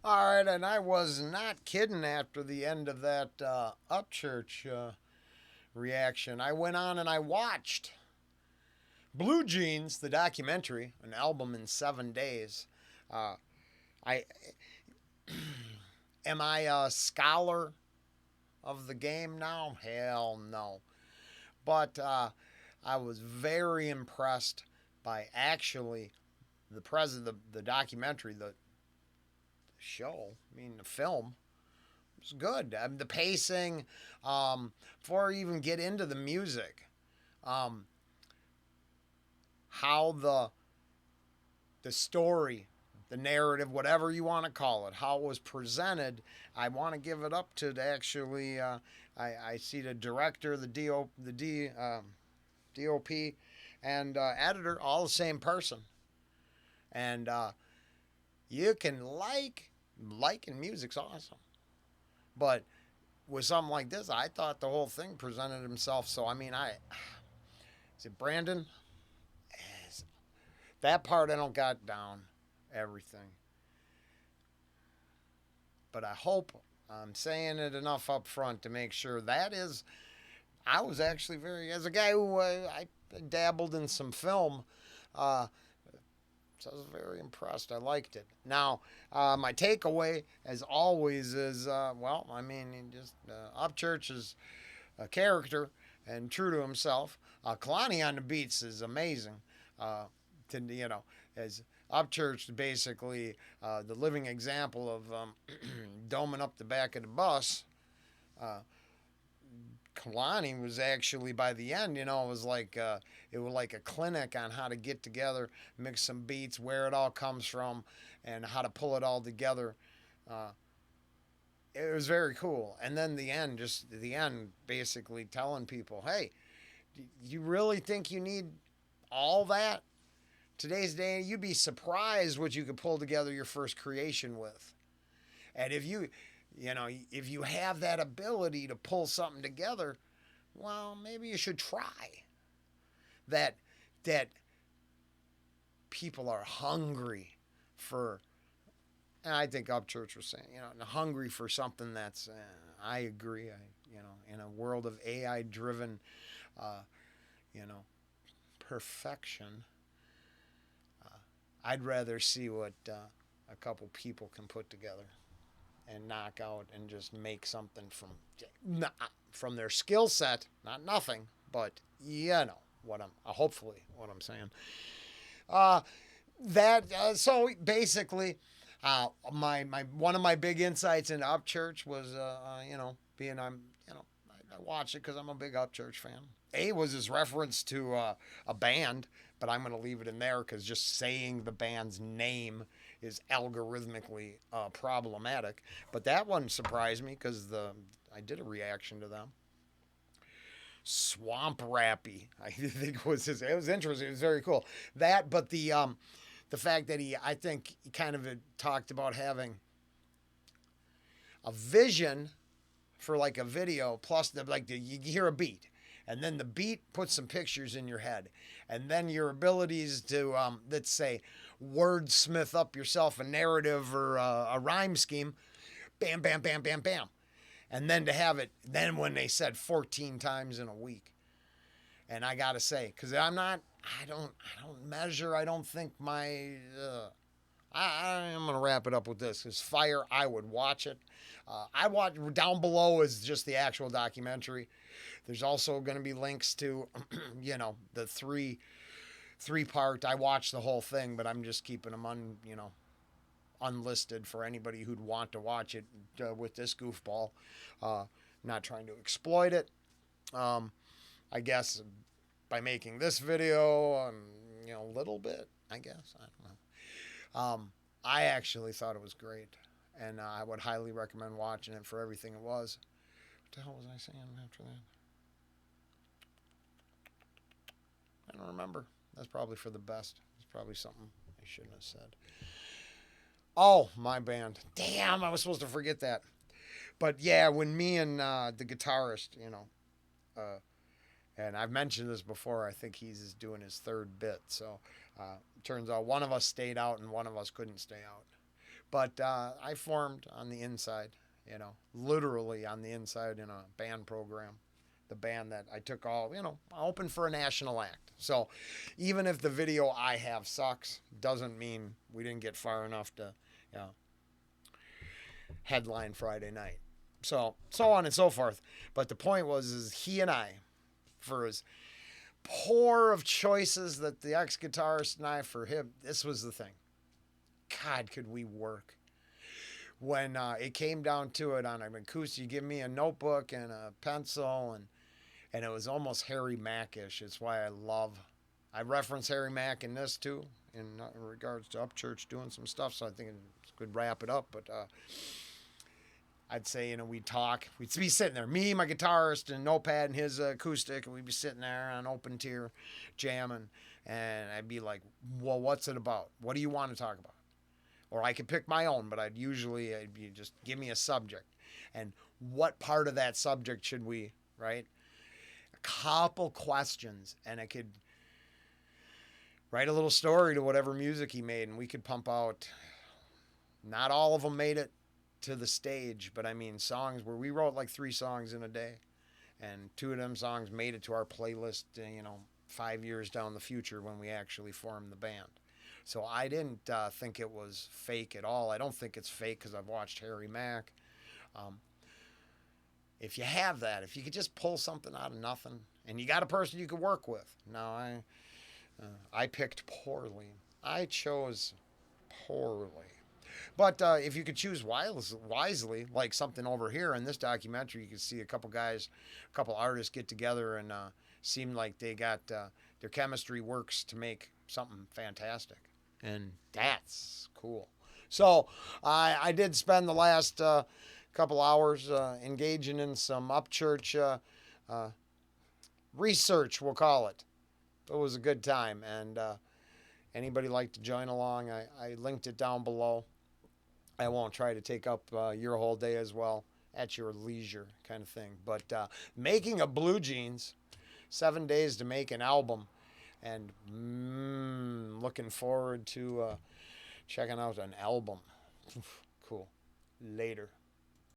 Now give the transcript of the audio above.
All right, and I was not kidding after the end of that Upchurch reaction. I went on and I watched Blue Jeans, the documentary, an album in 7 days. Uh, I am I a scholar of the game now? Hell no. But I was very impressed by actually the documentary, the show. I mean, the film was good. The pacing, before I even get into the music, um, how the story, the narrative, whatever you want to call it, how it was presented. I want to give it up to actually. I see the director, DOP, and editor, all the same person, and you can liking music's awesome, but with something like this, I thought the whole thing presented himself. So I mean, I is it Brandon? That part I don't got down everything, but I hope I'm saying it enough up front to make sure that is. I was actually very, as a guy who I dabbled in some film, uh, so I was very impressed. I liked it. Now, my takeaway, as always, is well, I mean, just Upchurch is a character and true to himself. Kalani on the beats is amazing. Uh, as Upchurch basically the living example of doming up the back of the bus. Uh, Kalani was actually by the end, it was like a clinic on how to get together, mix some beats, where it all comes from, and how to pull it all together. Uh, it was very cool. And then the end, basically telling people, hey, you really think you need all that? Today's day, you'd be surprised what you could pull together your first creation with. And if you have that ability to pull something together, well, maybe you should try. That that people are hungry for. And I think Upchurch was saying, hungry for something that's. I agree. In a world of AI driven, uh, you know, perfection, I'd rather see what a couple people can put together and knock out and just make something from their skill set, not nothing, but what I'm hopefully what I'm saying. Uh, that so basically, my one of my big insights into Upchurch was being I watch it because I'm a big Upchurch fan. A was his reference to a band, but I'm going to leave it in there because just saying the band's name is algorithmically problematic. But that one surprised me because I did a reaction to them. Swamp Rappy, I think was his. It was interesting. It was very cool. That, but the fact that I think he kind of had talked about having a vision for like a video plus you hear a beat and then the beat puts some pictures in your head and then your abilities to let's say wordsmith up yourself a narrative or a rhyme scheme, bam bam bam bam bam, and then to have it then when they said 14 times in a week. And I gotta say, because I don't measure, I don't think my I'm gonna wrap it up with this. Because Fire, I would watch it. I watch down below is just the actual documentary. There's also going to be links to, the three part. I watched the whole thing, but I'm just keeping them unlisted for anybody who'd want to watch it with this goofball. Not trying to exploit it. I guess by making this video, a little bit. I guess I don't know. I actually thought it was great, and I would highly recommend watching it for everything it was. What the hell was I saying after that? I don't remember. That's probably for the best. It's probably something I shouldn't have said. Oh, my band. Damn, I was supposed to forget that. But yeah, when me and the guitarist, uh, and I've mentioned this before, I think he's doing his third bit. So turns out one of us stayed out and one of us couldn't stay out. But I formed on the inside, literally on the inside in a band program. The band that I took all, I opened for a national act. So even if the video I have sucks, doesn't mean we didn't get far enough to, headline Friday night. So on and so forth. But the point was, is he and I, for as poor of choices that the ex-guitarist and I, for him, this was the thing. God, could we work? When it came down to it on an acoustic, you give me a notebook and a pencil, and it was almost Harry Mack-ish. It's why I reference Harry Mack in this too, in regards to Upchurch doing some stuff, so I think it's good wrap it up. But I'd say, we'd talk. We'd be sitting there, me, my guitarist, and notepad and his acoustic, and we'd be sitting there on open tier jamming. And I'd be like, well, what's it about? What do you want to talk about? Or I could pick my own, but I'd be just give me a subject. And what part of that subject should we, right? A couple questions, and I could write a little story to whatever music he made, and we could pump out. Not all of them made it to the stage, but I mean songs where we wrote like 3 songs in a day, and 2 of them songs made it to our playlist, 5 years down the future when we actually formed the band. So I didn't think it was fake at all. I don't think it's fake because I've watched Harry Mack. If you have that, if you could just pull something out of nothing, and you got a person you could work with. No, I picked poorly. I chose poorly. But if you could choose wisely, like something over here in this documentary, you could see a couple artists get together and seem like they got their chemistry works to make something fantastic. And that's cool. So I did spend the last couple hours engaging in some Upchurch research, we'll call it. It was a good time. And anybody like to join along, I linked it down below. I won't try to take up your whole day as well, at your leisure kind of thing. But making a Blue Jeans, 7 days to make an album, and looking forward to checking out an album. Cool. Later.